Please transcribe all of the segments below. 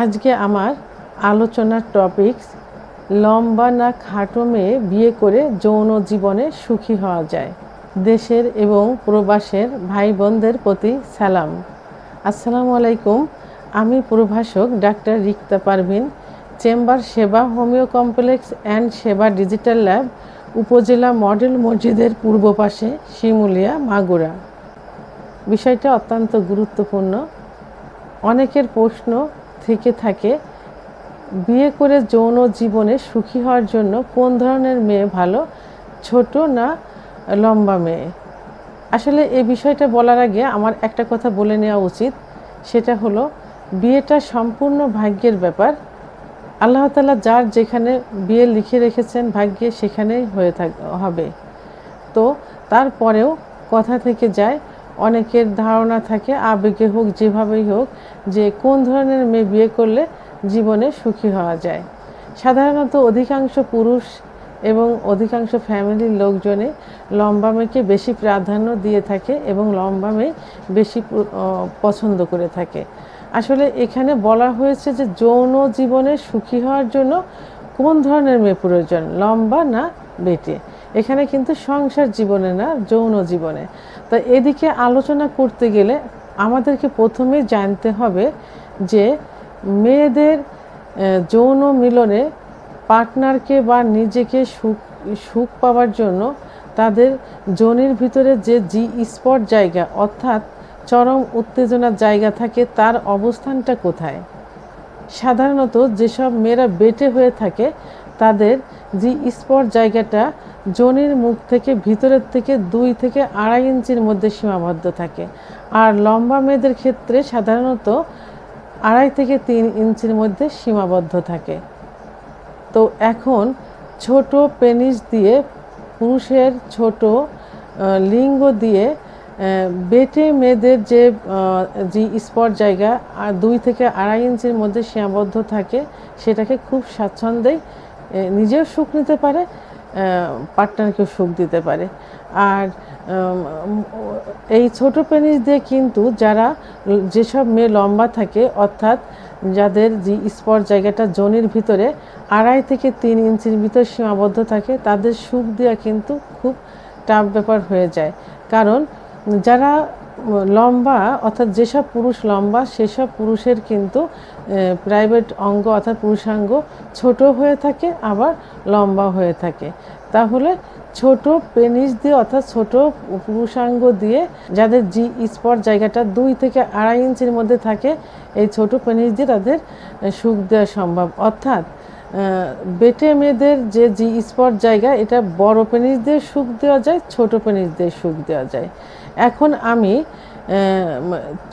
আজকে আমার আলোচনার টপিকস লম্বা না খাটো মেয়ে বিয়ে করে যৌন জীবনে সুখী হওয়া যায়। দেশের এবং প্রবাসের ভাই বোনদের প্রতি সালাম। আসসালামু আলাইকুম। আমি প্রভাষক ডাক্তার রিক্তা পারভিন, চেম্বার সেবা হোমিও কমপ্লেক্স অ্যান্ড সেবা ডিজিটাল ল্যাব, উপজেলা মডেল মসজিদের পূর্ব পাশে, শিমুলিয়া, মাগুরা। বিষয়টা অত্যন্ত গুরুত্বপূর্ণ। অনেকের প্রশ্ন থেকে থাকে, বিয়ে করে যৌন জীবনে সুখী হওয়ার জন্য কোন ধরনের মেয়ে ভালো, ছোট না লম্বা মেয়ে? আসলে এই বিষয়টা বলার আগে আমার একটা কথা বলে নেওয়া উচিত। সেটা হলো, বিয়েটা সম্পূর্ণ ভাগ্যের ব্যাপার। আল্লাহ তাআলা যার যেখানে বিয়ে লিখে রেখেছেন ভাগ্যে, সেখানেই হবে। তো তারপরেও কথা থেকে যায়, অনেকের ধারণা থাকে আবেগে হোক যেভাবেই হোক, যে কোন ধরনের মেয়ে বিয়ে করলে জীবনে সুখী হওয়া যায়। সাধারণত অধিকাংশ পুরুষ এবং অধিকাংশ ফ্যামিলির লোকজনে লম্বা মেয়েকে বেশি প্রাধান্য দিয়ে থাকে এবং লম্বা মেয়ে বেশি পছন্দ করে থাকে। আসলে এখানে বলা হয়েছে যে যৌন জীবনে সুখী হওয়ার জন্য কোন ধরনের মেয়ে প্রয়োজন, লম্বা না বেটে। এখানে কিন্তু সংসার জীবনে না, যৌন জীবনে। তো এদিকে আলোচনা করতে গেলে আমাদেরকে প্রথমে জানতে হবে যে মেয়েদের যৌন মিলনে পার্টনারকে বা নিজেকে সুখ পাওয়ার জন্য তাদের যোনির ভিতরে যে জি স্পট জায়গা, অর্থাৎ চরম উত্তেজনার জায়গা থাকে, তার অবস্থানটা কোথায়? সাধারণত যেসব মেয়েরা বেটে হয়ে থাকে তাদের জি স্পট জায়গাটা যোনির মুখ থেকে ভিতরের থেকে 2 থেকে 2.5 ইঞ্চির মধ্যে সীমাবদ্ধ থাকে। আর লম্বা মেয়েদের ক্ষেত্রে সাধারণত 2.5 থেকে 3 ইঞ্চির মধ্যে সীমাবদ্ধ থাকে। তো এখন ছোট পেনিস দিয়ে, পুরুষের ছোট লিঙ্গ দিয়ে বেটে মেয়েদের যে স্পট জায়গা 2 থেকে 2.5 ইঞ্চির মধ্যে সীমাবদ্ধ থাকে, সেটাকে খুব স্বাচ্ছন্দ্যেই নিজেও সুখ নিতে পারে, পার্টনারকেও সুখ দিতে পারে। আর এই ছোট পেনিস দিয়ে কিন্তু যেসব মেয়ে লম্বা থাকে, অর্থাৎ যাদের স্পট জায়গাটা যোনির ভিতরে 2.5 থেকে 3 ইঞ্চির ভিতর সীমাবদ্ধ থাকে, তাদের সুখ দেওয়া কিন্তু খুব টাফ ব্যাপার হয়ে যায়। কারণ যারা লম্বা, অর্থাৎ যেসব পুরুষ লম্বা, সেসব পুরুষের কিন্তু প্রাইভেট অঙ্গ অর্থাৎ পুরুষাঙ্গ ছোট হয়ে থাকে, আবার লম্বা হয়ে থাকে। তাহলে ছোট পেনিস দিয়ে, অর্থাৎ ছোট পুরুষাঙ্গ দিয়ে যাদের স্পট জায়গাটা 2 থেকে 2.5 ইঞ্চির মধ্যে থাকে, এই ছোট পেনিস দিয়ে তাদের সুখ দেওয়া সম্ভব। অর্থাৎ বেটে মেয়েদের যে স্পট জায়গা, এটা বড় পেনিস দিয়ে সুখ দেওয়া যায়, ছোট পেনিস দিয়ে সুখ দেওয়া যায়। এখন আমি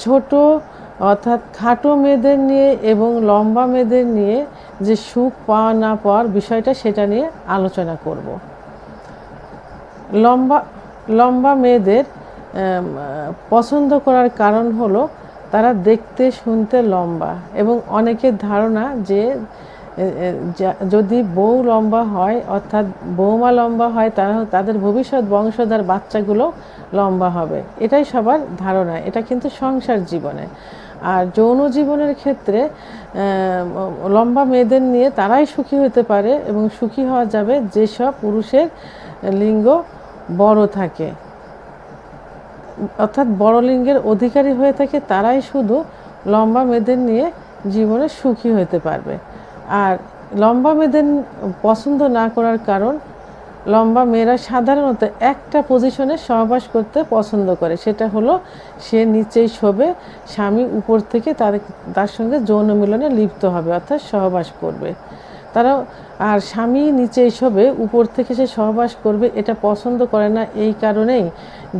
ছোট অর্থাৎ খাটো মেয়েদের নিয়ে এবং লম্বা মেয়েদের নিয়ে যে সুখ পাওয়া না পাওয়ার বিষয়টা, সেটা নিয়ে আলোচনা করব। লম্বা মেয়েদের পছন্দ করার কারণ হলো তারা দেখতে শুনতে লম্বা, এবং অনেকের ধারণা যে যদি বউ লম্বা হয়, অর্থাৎ বৌমা লম্বা হয়, তাদের ভবিষ্যৎ বংশধর বাচ্চাগুলো লম্বা হবে। এটাই সবার ধারণা। এটা কিন্তু সংসার জীবনে। আর যৌন জীবনের ক্ষেত্রে লম্বা মেয়েদের নিয়ে তারাই সুখী হতে পারে, এবং সুখী হওয়া যাবে যেসব পুরুষের লিঙ্গ বড় থাকে, অর্থাৎ বড় লিঙ্গের অধিকারী হয়ে থাকে, তারাই শুধু লম্বা মেয়েদের নিয়ে জীবনে সুখী হতে পারবে। আর লম্বা মেয়েদের পছন্দ না করার কারণ, লম্বা মেয়েরা সাধারণত একটা পজিশনে সহবাস করতে পছন্দ করে। সেটা হলো, সে নিচেই শোবে, স্বামী উপর থেকে তার সঙ্গে যৌন মিলনে লিপ্ত হবে, অর্থাৎ সহবাস করবে। আর স্বামী নিচেই শোবে, উপর থেকে সে সহবাস করবে, এটা পছন্দ করে না। এই কারণেই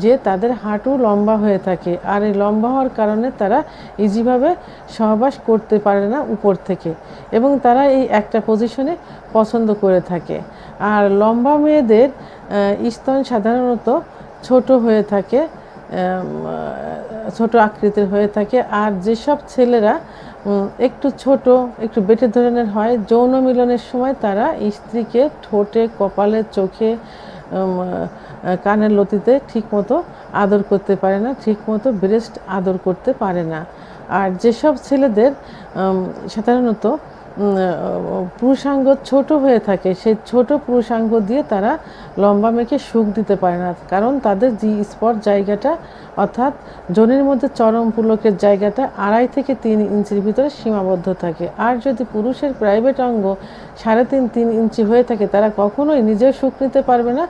যে তাদের হাঁটু লম্বা হয়ে থাকে, আর এই লম্বা হওয়ার কারণে তারা ইজিভাবে সহবাস করতে পারে না উপর থেকে, এবং তারা এই একটা পজিশনে পছন্দ করে থাকে। আর লম্বা মেয়েদের স্তন সাধারণত ছোট হয়ে থাকে, ছোট আকৃতির হয়ে থাকে। আর যেসব ছেলেরা একটু ছোট, একটু বেটে ধরনের হয়, যৌন মিলনের সময় তারা স্ত্রীকে ঠোঁটে, কপালে, চোখে, কানের লতিতে ঠিকমতো আদর করতে পারে না, ঠিকমতো ব্রেস্ট আদর করতে পারে না। আর যেসব ছেলেদের সাধারণত পুরুষাঙ্গ ছোট হয়ে থাকে, সেই ছোট পুরুষাঙ্গ দিয়ে তারা লম্বা মেয়েকে সুখ দিতে পারে না, কারণ তাদের জি স্পট জায়গাটা অর্থাৎ যোনির মধ্যে চরম পুলকের জায়গাটা 2.5 থেকে 3 ইঞ্চির ভিতরে সীমাবদ্ধ থাকে। আর যদি পুরুষের প্রাইভেট অঙ্গ 3.5-3 ইঞ্চি হয়ে থাকে, তারা কখনোই নিজেও সুখ নিতে পারবে না,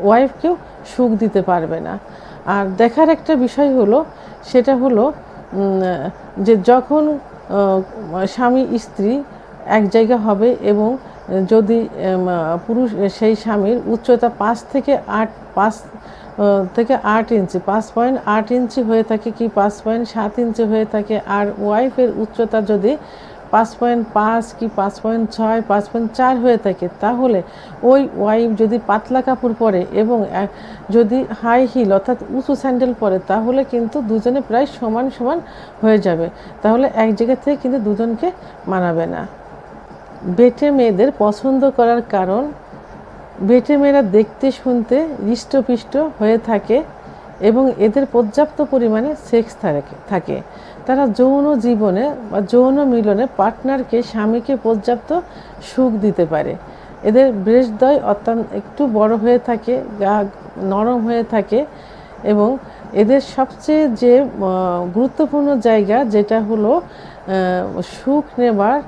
ওয়াইফকেও সুখ দিতে পারবে না। আর দেখার একটা বিষয় হলো, সেটা হলো যে যখন স্বামী স্ত্রী এক জায়গা হবে এবং যদি পুরুষ সেই স্বামীর উচ্চতা 5 থেকে 8 ইঞ্চি 5.8 ইঞ্চি হয়ে থাকে কি 5.7 ইঞ্চি হয়ে থাকে, আর ওয়াইফের উচ্চতা যদি 5.5 কি 5.6 5.4 হয়ে থাকে, তাহলে ওই ওয়াইফ যদি পাতলা কাপড় পরে এবং যদি হাই হিল অর্থাৎ উঁচু স্যান্ডেল পরে, তাহলে কিন্তু দুজনে প্রায় সমান সমান হয়ে যাবে। তাহলে এক জায়গা থেকে কিন্তু দুজনকে মানাবে না। বেটে মেয়েদের পছন্দ করার কারণ, বেটে মেয়েরা দেখতে শুনতে হৃষ্টপুষ্ট হয়ে থাকে এবং এদের পর্যাপ্ত পরিমাণে সেক্স থাকে। তারা যৌন জীবনে বা যৌন মিলনে পার্টনারকে স্বামীকে পর্যাপ্ত সুখ দিতে পারে। এদের ব্রেস্টদ্বয় অত্যন্ত একটু বড় হয়ে থাকে, গা নরম হয়ে থাকে এবং এদের সবচেয়ে যে গুরুত্বপূর্ণ জায়গা যেটা হলো সুখ নেবার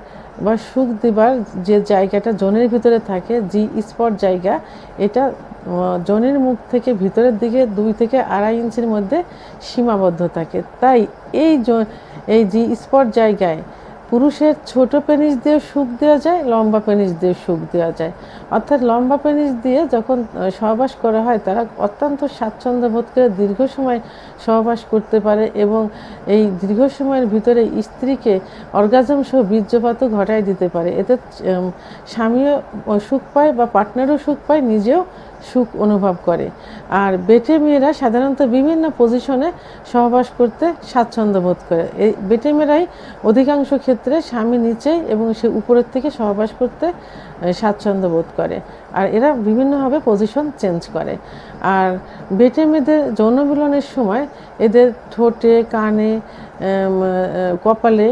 বা সুখ দেবার যে জায়গাটা যোনির ভিতরে থাকে, জি স্পট জায়গা, এটা যোনির মুখ থেকে ভিতরের দিকে 2 থেকে 2.5 ইঞ্চির মধ্যে সীমাবদ্ধ থাকে। তাই এই জি স্পট জায়গায় পুরুষের ছোট পেনিস দিয়ে সুখ দেওয়া যায়, লম্বা পেনিস দিয়ে সুখ দেওয়া যায়। অর্থাৎ লম্বা পেনিস দিয়ে যখন সহবাস করা হয়, তারা অত্যন্ত স্বাচ্ছন্দ্য বোধ করে দীর্ঘ সময় সহবাস করতে পারে এবং এই দীর্ঘ সময়ের ভিতরে স্ত্রীকে অর্গাজম সহ বীর্যপাতও ঘটায় দিতে পারে। এতে স্বামীও সুখ পায় বা পার্টনারও সুখ পায়, নিজেও সুখ অনুভব করে। আর বেটে মেয়েরা সাধারণত বিভিন্ন পজিশনে সহবাস করতে স্বাচ্ছন্দ্য বোধ করে। এই বেটে মেয়েরাই অধিকাংশ ক্ষেত্রে স্বামী নিচে এবং সে উপরের থেকে সহবাস করতে স্বাচ্ছন্দ্য বোধ করে, আর এরা বিভিন্নভাবে পজিশন চেঞ্জ করে। আর বেটে মেয়েদের যৌন মিলনের সময় এদের ঠোঁটে, কানে, কপালে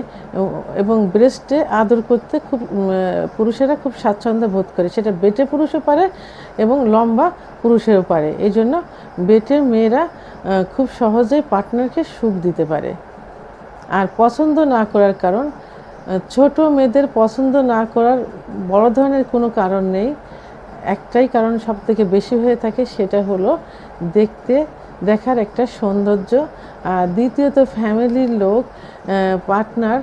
এবং ব্রেস্টে আদর করতে পুরুষেরা খুব স্বাচ্ছন্দ্য বোধ করে। সেটা বেটে পুরুষও পারে এবং লম্বা পুরুষেরও পারে। এই জন্য বেটে মেয়েরা খুব সহজেই পার্টনারকে সুখ দিতে পারে। আর পছন্দ না করার কারণ, ছোট মেয়েদের পছন্দ না করার বড় ধরনের কোনো কারণ নেই। একটাই কারণ সব থেকে বেশি হয়ে থাকে, সেটা হলো দেখার একটা সৌন্দর্য। আর দ্বিতীয়ত ফ্যামিলির লোক, পার্টনার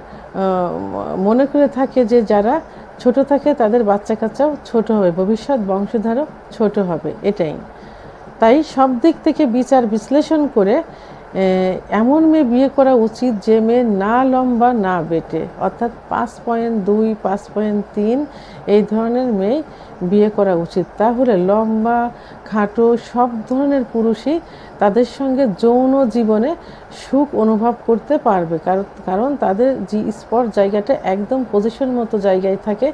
মনে করে থাকে যে যারা ছোট থাকে তাদের বাচ্চা কাচ্চাও ছোট হবে, ভবিষ্যৎ বংশধারও ছোট হবে, এটাই। তাই সব দিক থেকে বিচার বিশ্লেষণ করে এমন মেয়ে বিয়ে করা উচিত যে মেয়ে না লম্বা না বেটে, অর্থাৎ 5.2 5.3 এই ধরনের মেয়ে বিয়ে করা উচিত। তাহলে লম্বা খাটো সব ধরনের পুরুষই তাদের সঙ্গে যৌন জীবনে সুখ অনুভব করতে পারবে, কারণ তাদের জি স্পট জায়গাটা একদম পজিশন মতো জায়গায় থাকে,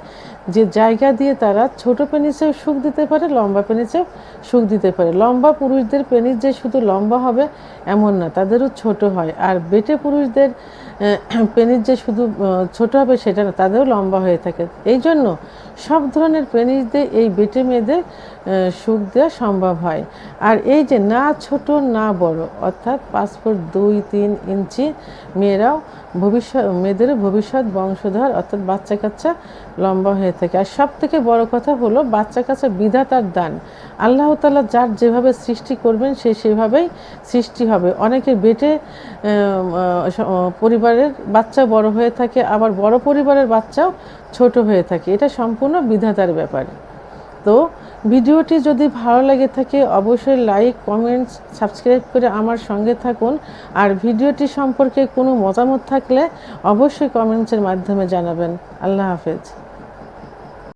যে জায়গা দিয়ে তারা ছোট পেনিসেও সুখ দিতে পারে, লম্বা পেনিসেও সুখ দিতে পারে। লম্বা পুরুষদের পেনিস যে শুধু লম্বা হবে এমন না, তাদেরও ছোট হয়। আর বেটে পুরুষদের পেনিস যে শুধু ছোট হবে সেটা না, তাদেরও লম্বা হয়ে থাকে। এই জন্য সব ধরনের পেনিস দিয়ে এই বেটে মেয়েদের সুখ দেওয়া সম্ভব হয়। আর এই যে না ছোট না বড়, অর্থাৎ 5 ফুট 2-3 ইঞ্চি মেয়েদেরও ভবিষ্যৎ বংশধর অর্থাৎ বাচ্চা কাচ্চা লম্বা হয়ে থাকে। আর সব থেকে বড় কথা হলো বাচ্চা কাচ্চা বিধাতার দান। আল্লাহ তাআলা যার যেভাবে সৃষ্টি করবেন সেভাবেই সৃষ্টি হবে। অনেকে বেটে পরিবারের বাচ্চা বড় হয়ে থাকে, আবার বড় পরিবারের বাচ্চাও ছোট হয়ে থাকে। এটা সম্পূর্ণ বিধাতার ব্যাপার। তো ভিডিওটি যদি ভালো লাগে থাকে অবশ্যই লাইক, কমেন্টস, সাবস্ক্রাইব করে আমার সঙ্গে থাকুন। আর ভিডিওটি সম্পর্কে কোনো মতামত থাকলে অবশ্যই কমেন্টসের মাধ্যমে জানাবেন। আল্লাহ হাফেজ।